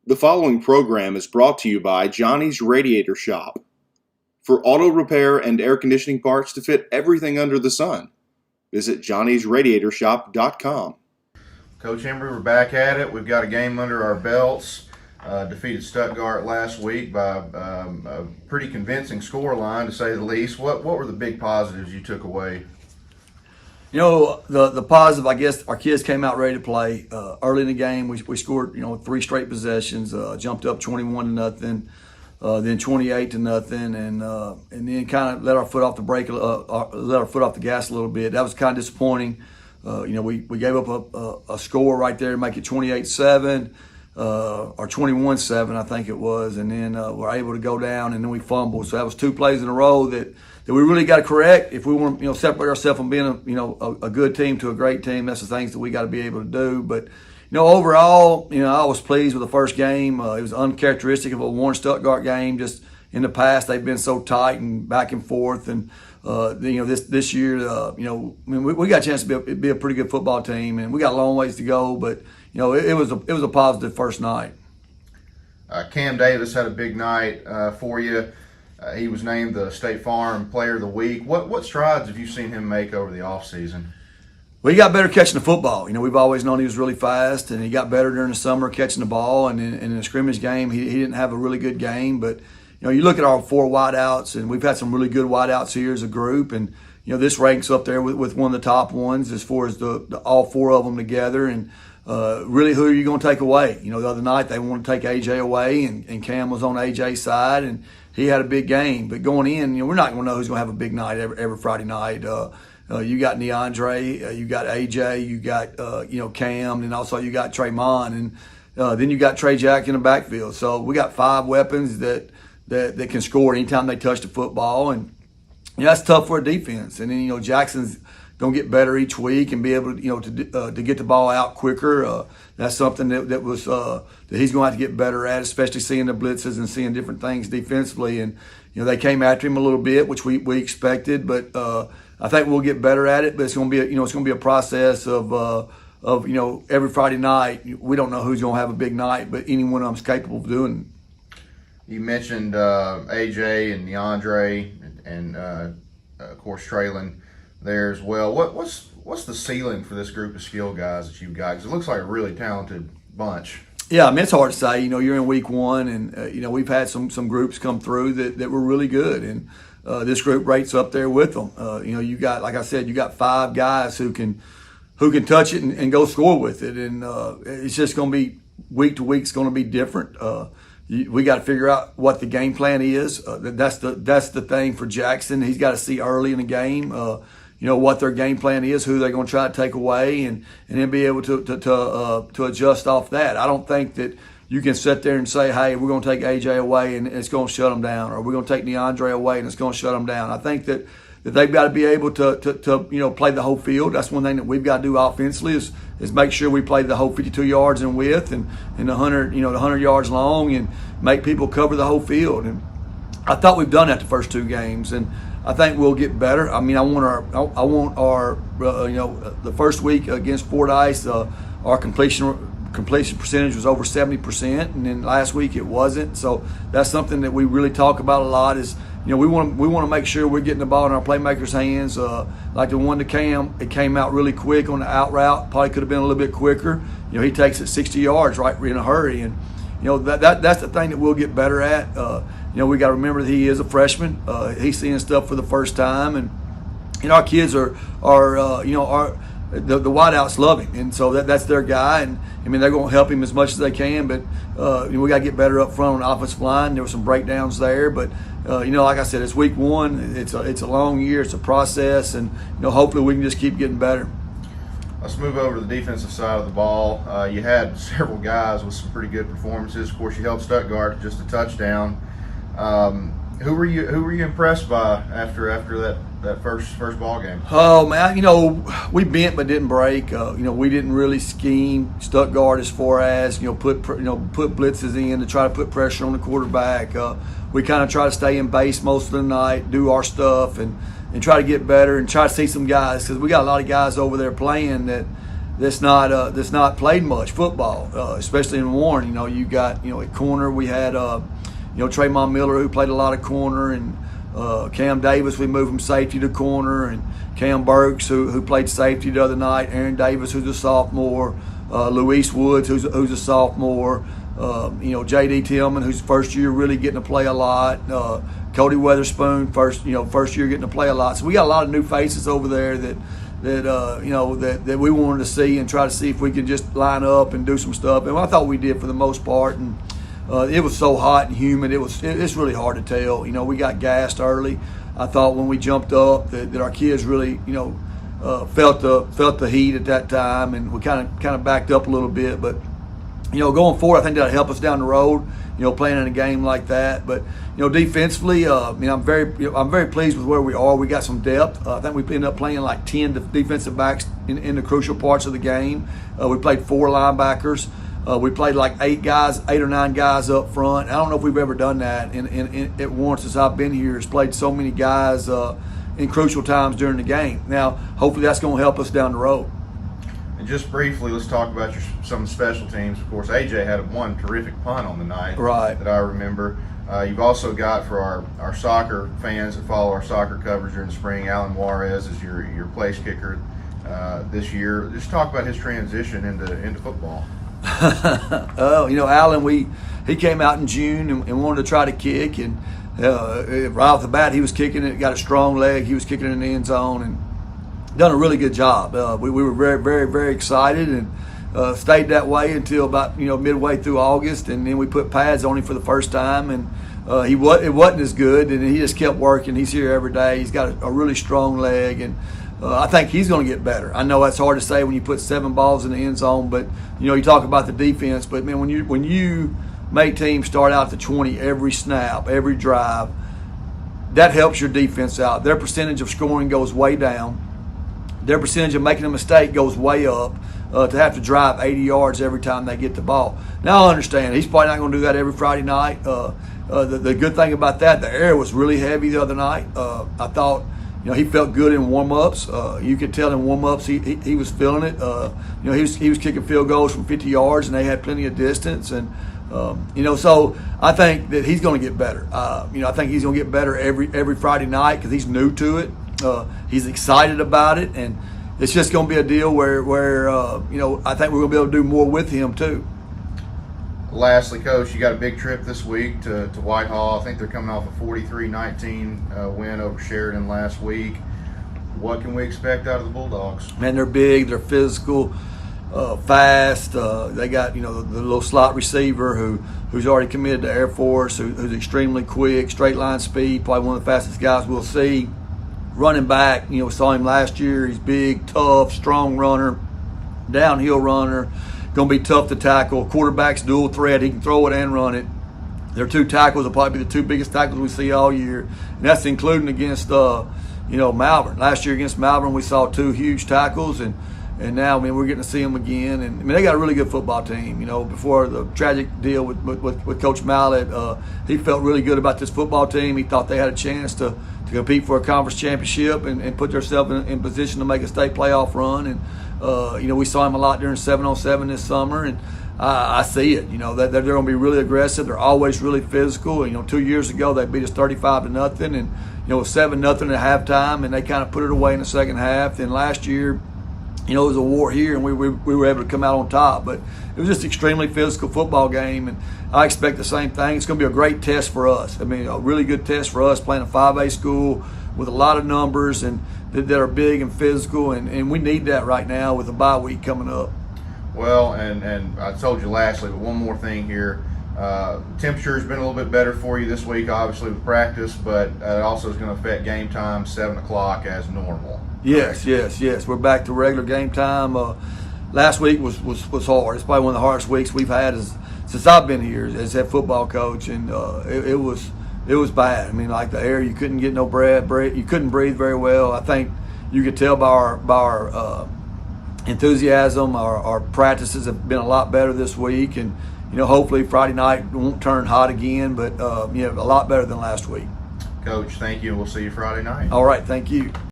The following program is brought to you by Johnny's Radiator Shop. For auto repair and air conditioning parts to fit everything under the sun, visit johnnysradiatorshop.com. Coach Hembree, we're back at it. We've got a game under our belts. Defeated Stuttgart last week by a pretty convincing scoreline, to say the least. What were the big positives you took away? You know, the positive, I guess, our kids came out ready to play. Early in the game, we scored, 3 straight possessions, jumped up 21-0, then 28-0, and then kind of let our foot off the brake, let our foot off the gas a little bit. That was kind of disappointing. We gave up a score right there to make it 28-7. Or 21-7, I think it was, and then we're able to go down, and then we fumbled. So that was 2 plays in a row that we really got to correct if we want to, separate ourselves from being a good team to a great team. That's the things that we got to be able to do. But overall, I was pleased with the first game. It was uncharacteristic of a Warren Stuttgart game. Just in the past, they've been so tight and back and forth, and this year, we got a chance to be a pretty good football team, and we got a long ways to go, but. It was a positive first night. Cam Davis had a big night for you. He was named the State Farm Player of the Week. What strides have you seen him make over the offseason? Well, he got better catching the football. We've always known he was really fast, and he got better during the summer catching the ball. And in a scrimmage game, he didn't have a really good game. But, you look at our 4 wideouts, and we've had some really good wideouts here as a group. And, this ranks up there with one of the top ones as far as the all 4 of them together. And really, who are you going to take away? The other night they wanted to take AJ away, and Cam was on AJ's side, and he had a big game. But going in, we're not going to know who's going to have a big night every Friday night. You got DeAndre, you got AJ, you got Cam, and also you got Tremont, and then you got Trey Jack in the backfield. So we got 5 weapons that can score anytime they touch the football, and that's tough for a defense. And then Jackson's gonna get better each week and be able to to get the ball out quicker. That's something that he's gonna have to get better at, especially seeing the blitzes and seeing different things defensively. And they came after him a little bit, which we expected, but I think we'll get better at it. But it's gonna be a process of every Friday night. We don't know who's gonna have a big night, but any one of them's capable of doing it. You mentioned AJ and DeAndre and of course Traylon there as well. What's the ceiling for this group of skill guys that you've got? Because it looks like a really talented bunch. Yeah, it's hard to say. You're in week 1, and we've had some groups come through that were really good, and this group rates up there with them. You got, like I said, you got 5 guys who can touch it and go score with it, and it's just going to be week to week. It's going to be different. We got to figure out what the game plan is. That's the thing for Jackson. He's got to see early in the game, what their game plan is, who they're going to try to take away, and then be able to adjust off that. I don't think that you can sit there and say, hey, we're going to take AJ away and it's going to shut them down, or we're going to take DeAndre away and it's going to shut them down. I think that they've got to be able to play the whole field. That's one thing that we've got to do offensively is make sure we play the whole 52 yards in width and 100 yards long, and make people cover the whole field. And I thought we've done that the first 2 games, and I think we'll get better. I want our the first week against Fordyce, our completion percentage was over 70%, and then last week it wasn't. So that's something that we really talk about a lot. Is we want to make sure we're getting the ball in our playmakers' hands. Like the one to Cam, it came out really quick on the out route. Probably could have been a little bit quicker. He takes it 60 yards right in a hurry, and that's the thing that we'll get better at. We got to remember that he is a freshman. He's seeing stuff for the first time, and our kids are the wideouts love him, and so that's their guy. And they're going to help him as much as they can. But we got to get better up front on the offensive line. There were some breakdowns there, but like I said, it's week 1. It's a long year. It's a process, and hopefully we can just keep getting better. Let's move over to the defensive side of the ball. You had several guys with some pretty good performances. Of course, you held Stuttgart to just a touchdown. Who were you impressed by after that first ball game? Oh man, we bent but didn't break. We didn't really scheme Stuttgart as far as put blitzes in to try to put pressure on the quarterback. We kind of try to stay in base most of the night, do our stuff, and try to get better and try to see some guys, because we got a lot of guys over there playing that that's not played much football, especially in Warren. You got at corner we had Tremont Miller, who played a lot of corner, and Cam Davis, we moved from safety to corner, and Cam Burks, who played safety the other night, Aaron Davis, who's a sophomore, Luis Woods, who's a sophomore, J.D. Tillman, who's first year really getting to play a lot, Cody Weatherspoon, first year getting to play a lot. So we got a lot of new faces over there that we wanted to see and try to see if we could just line up and do some stuff. And I thought we did for the most part. And it was so hot and humid. It's really hard to tell. We got gassed early. I thought when we jumped up that our kids really felt the heat at that time, and we kind of backed up a little bit. But going forward, I think that'll help us down the road. Playing in a game like that. But defensively, I'm very pleased with where we are. We got some depth. I think we ended up playing like 10 defensive backs in the crucial parts of the game. We played 4 linebackers. We played like 8 or 9 guys up front. I don't know if we've ever done that at Warren since I've been here. Has played so many guys in crucial times during the game. Now, hopefully that's going to help us down the road. And just briefly, let's talk about some special teams. Of course, AJ had one terrific punt on the night that I remember. You've also got, for our soccer fans that follow our soccer coverage during the spring, Alan Juarez is your place kicker this year. Just talk about his transition into football. Alan, he came out in June and wanted to try to kick, and right off the bat he was kicking it, got a strong leg. He was kicking it in the end zone and done a really good job. We were very, very, very excited, and stayed that way until about midway through August, and then we put pads on him for the first time, and it wasn't as good, and he just kept working. He's here every day. He's got a really strong leg, and I think he's going to get better. I know that's hard to say when you put 7 balls in the end zone, but you talk about the defense. But man, when you make teams start out to 20 every snap, every drive, that helps your defense out. Their percentage of scoring goes way down. Their percentage of making a mistake goes way up. To have to drive 80 yards every time they get the ball. Now I understand he's probably not going to do that every Friday night. The good thing about that, the air was really heavy the other night. I thought he felt good in warm-ups. You could tell in warm-ups he was feeling it. He was kicking field goals from 50 yards, and they had plenty of distance. And so I think that he's going to get better. I think he's going to get better every Friday night because he's new to it. He's excited about it, and it's just going to be a deal where I think we're going to be able to do more with him too. Lastly, Coach, you got a big trip this week to Whitehall. I think they're coming off a 43-19 win over Sheridan last week. What can we expect out of the Bulldogs? Man, they're big, they're physical, fast. They got the little slot receiver who's already committed to Air Force, who's extremely quick, straight line speed, probably one of the fastest guys we'll see. Running back, we saw him last year. He's big, tough, strong runner, downhill runner. Going to be tough to tackle. Quarterback's dual threat. He can throw it and run it. Their 2 tackles will probably be the 2 biggest tackles we see all year, and that's including against Malvern. Last year against Malvern, we saw 2 huge tackles, and now we're getting to see them again. And they got a really good football team. Before the tragic deal with Coach Mallett, he felt really good about this football team. He thought they had a chance to compete for a conference championship and put themselves in position to make a state playoff run. And we saw him a lot during 7-on-7 this summer, and I see it. That they're going to be really aggressive. They're always really physical. 2 years ago they beat us 35-0, and it was 7-0 at halftime, and they kind of put it away in the second half. Then last year, it was a war here, and we were able to come out on top. But it was just an extremely physical football game, and I expect the same thing. It's going to be a great test for us. A really good test for us playing a 5A school with a lot of numbers and that are big and physical, and we need that right now with the bye week coming up. Well, and I told you lastly, but one more thing here. Temperature has been a little bit better for you this week, obviously, with practice, but it also is going to affect game time, 7 o'clock as normal. Yes. We're back to regular game time. Last week was hard. It's probably one of the hardest weeks we've had since I've been here as head football coach, and it was bad. Like the air, you couldn't get no breath. You couldn't breathe very well. I think you could tell by our enthusiasm. Our practices have been a lot better this week, and hopefully Friday night won't turn hot again, but a lot better than last week. Coach, thank you, and we'll see you Friday night. All right, thank you.